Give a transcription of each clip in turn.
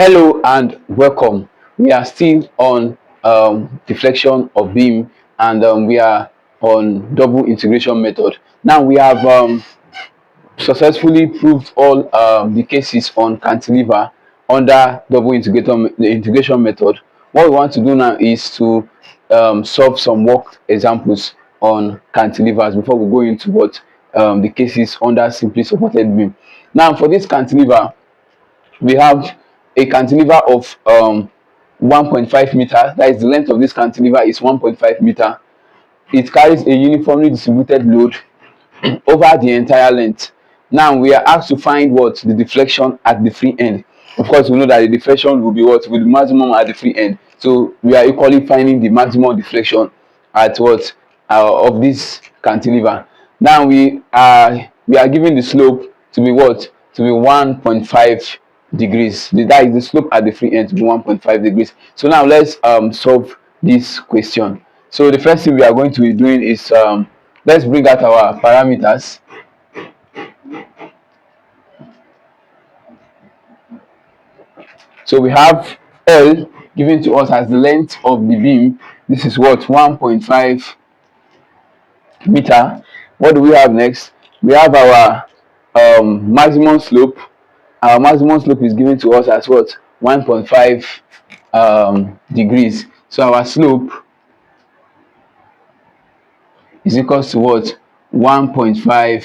Hello and welcome. We are still on deflection of beam, and we are on double integration method. Now we have successfully proved all the cases on cantilever under double integration method. What we want to do now is to solve some work examples on cantilevers before we go into what the cases under simply supported beam. Now for this cantilever, we have a cantilever of 1.5 meter. That is, the length of this cantilever is 1.5 meter. It carries a uniformly distributed load over the entire length. Now we are asked to find what the deflection at the free end. Of course, we know that the deflection will be what will be maximum at the free end. So we are equally finding the maximum deflection at what of this cantilever. Now we are given the slope to be what, to be 1.5 degrees. That is the slope at the free end to be 1.5 degrees. So now let's solve this question. So the first thing we are going to be doing is let's bring out our parameters. So we have L given to us as the length of the beam. This is what, 1.5 meter. What do we have next? We have our maximum slope. Our maximum slope is given to us as what, 1.5 degrees. So our slope is equals to what, 1.5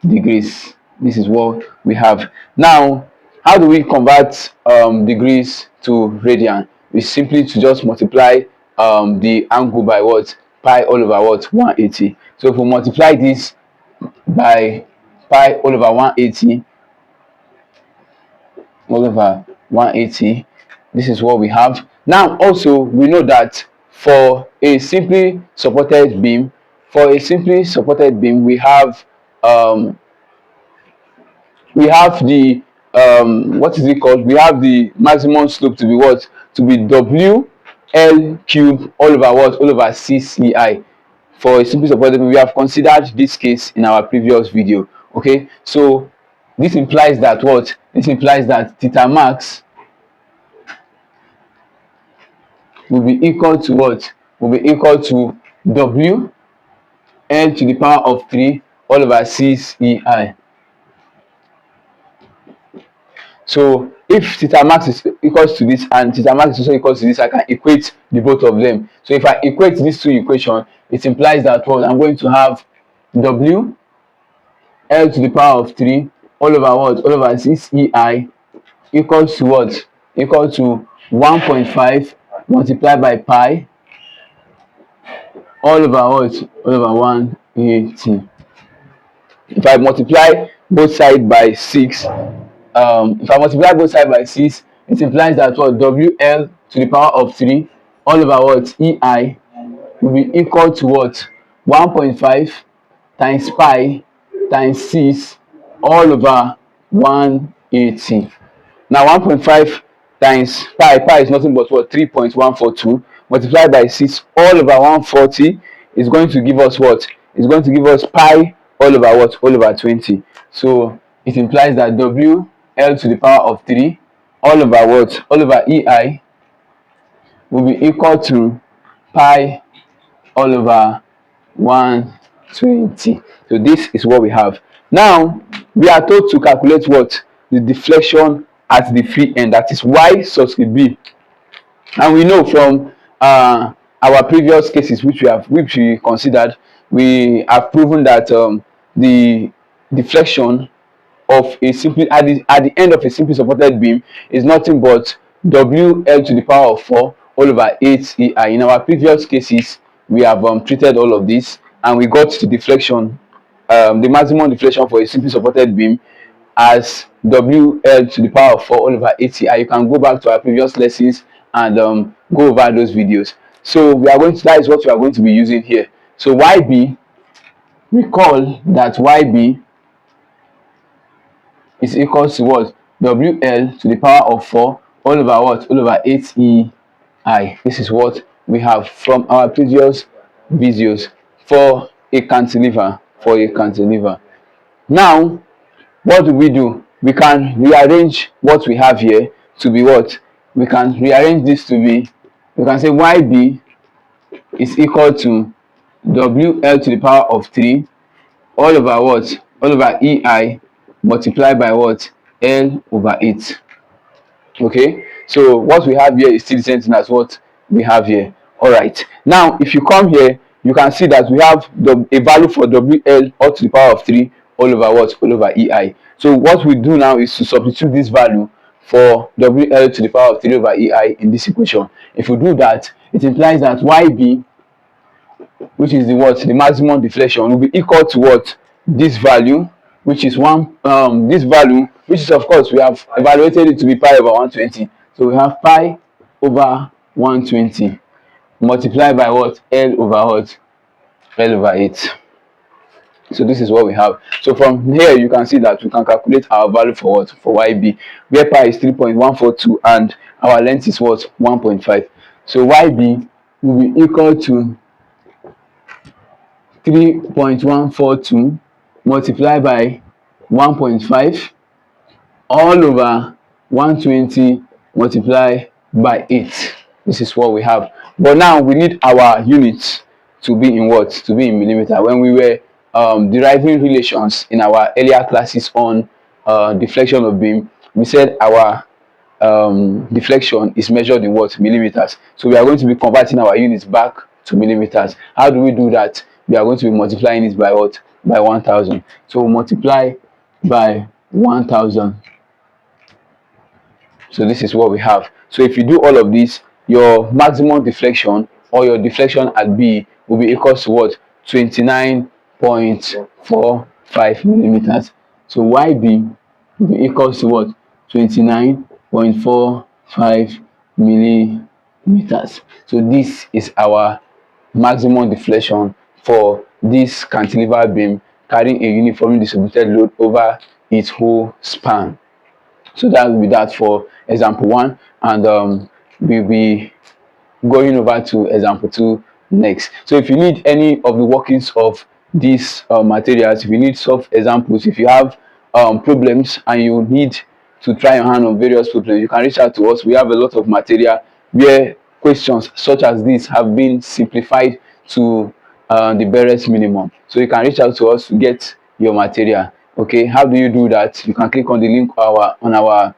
degrees. This is what we have. Now how do we convert degrees to radian? We simply to just multiply the angle by what, pi all over what, 180. So if we multiply this by pi all over 180, this is what we have. Now also we know that for a simply supported beam, we have the what is it called, we have the maximum slope to be what, to be WL cube all over what, all over 6EI. For a simply supported beam, we have considered this case in our previous video. Okay, so this implies that what, this implies that theta max will be equal to what, will be equal to WL to the power of 3 all over 6EI. So if theta max is equals to this and theta max is also equals to this, I can equate the both of them. So if I equate these two equations, it implies that what, I'm going to have W L to the power of 3 all over what, all over 6EI equals to what, equal to 1.5 multiplied by pi all over what, all over 180. If I multiply both sides by 6, it implies that what, WL to the power of 3 all over what, EI will be equal to what, 1.5 times pi times 6 all over 180. Now 1.5 times pi is nothing but what, 3.142 multiplied by 6 all over 140 is going to give us what, is going to give us pi all over what, all over 20. So it implies that WL to the power of 3 all over what, all over EI will be equal to pi all over 120. So this is what we have. Now we are told to calculate what, the deflection at the free end, that is y subscript b. And we know from our previous cases which we considered, we have proven that the deflection of a simply at the end of a simply supported beam is nothing but WL to the power of 4 all over 8EI. In our previous cases, we have treated all of this and we got the deflection, the maximum deflection for a simply supported beam as WL to the power of 4 all over 8EI. You can go back to our previous lessons and go over those videos. So we are going to, that is what we are going to be using here. So YB, recall that YB is equals to what, WL to the power of 4 all over what, all over 8EI. This is what we have from our previous videos for a cantilever. Now what do? We can rearrange what we have here to be what? We can rearrange this to be, we can say YB is equal to WL to the power of 3 all over what? All over EI multiplied by what? L over 8. Okay, so what we have here is still the same thing as what we have here. All right, now if you come here, you can see that we have a value for WL all to the power of 3 all over what? All over EI. So what we do now is to substitute this value for WL to the power of 3 over EI in this equation. If we do that, it implies that YB, which is the what? The maximum deflection, will be equal to what? This value, which is this value, which is, of course, we have evaluated it to be pi over 120. So we have pi over 120 multiplied by what? L over what? L over 8. So this is what we have. So from here you can see that we can calculate our value for what? For YB, where pi is 3.142 and our length is what? 1.5. So YB will be equal to 3.142 multiplied by 1.5 all over 120 multiplied by 8. This is what we have. But now we need our units to be in what? To be in millimeter. When we were deriving relations in our earlier classes on deflection of beam, we said our deflection is measured in what? Millimeters. So we are going to be converting our units back to millimeters. How do we do that? We are going to be multiplying it by what? By 1000. So we'll multiply by 1000. So this is what we have. So if you do all of this, your maximum deflection or your deflection at B will be equal to what? 29.45 millimeters. So YB will be equal to what? 29.45 millimeters. So this is our maximum deflection for this cantilever beam carrying a uniformly distributed load over its whole span. So that will be that for example 1, and we'll be going over to example 2 next. So if you need any of the workings of these materials, if you need solve examples, if you have problems and you need to try your hand on various problems, you can reach out to us. We have a lot of material where questions such as this have been simplified to the barest minimum. So you can reach out to us to get your material. Okay, how do you do that? You can click on the link on our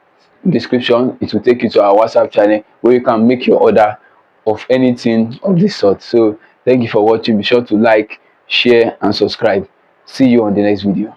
description. It will take you to our WhatsApp channel where you can make your order of anything of this sort. So thank you for watching. Be sure to like, share and subscribe. See you on the next video.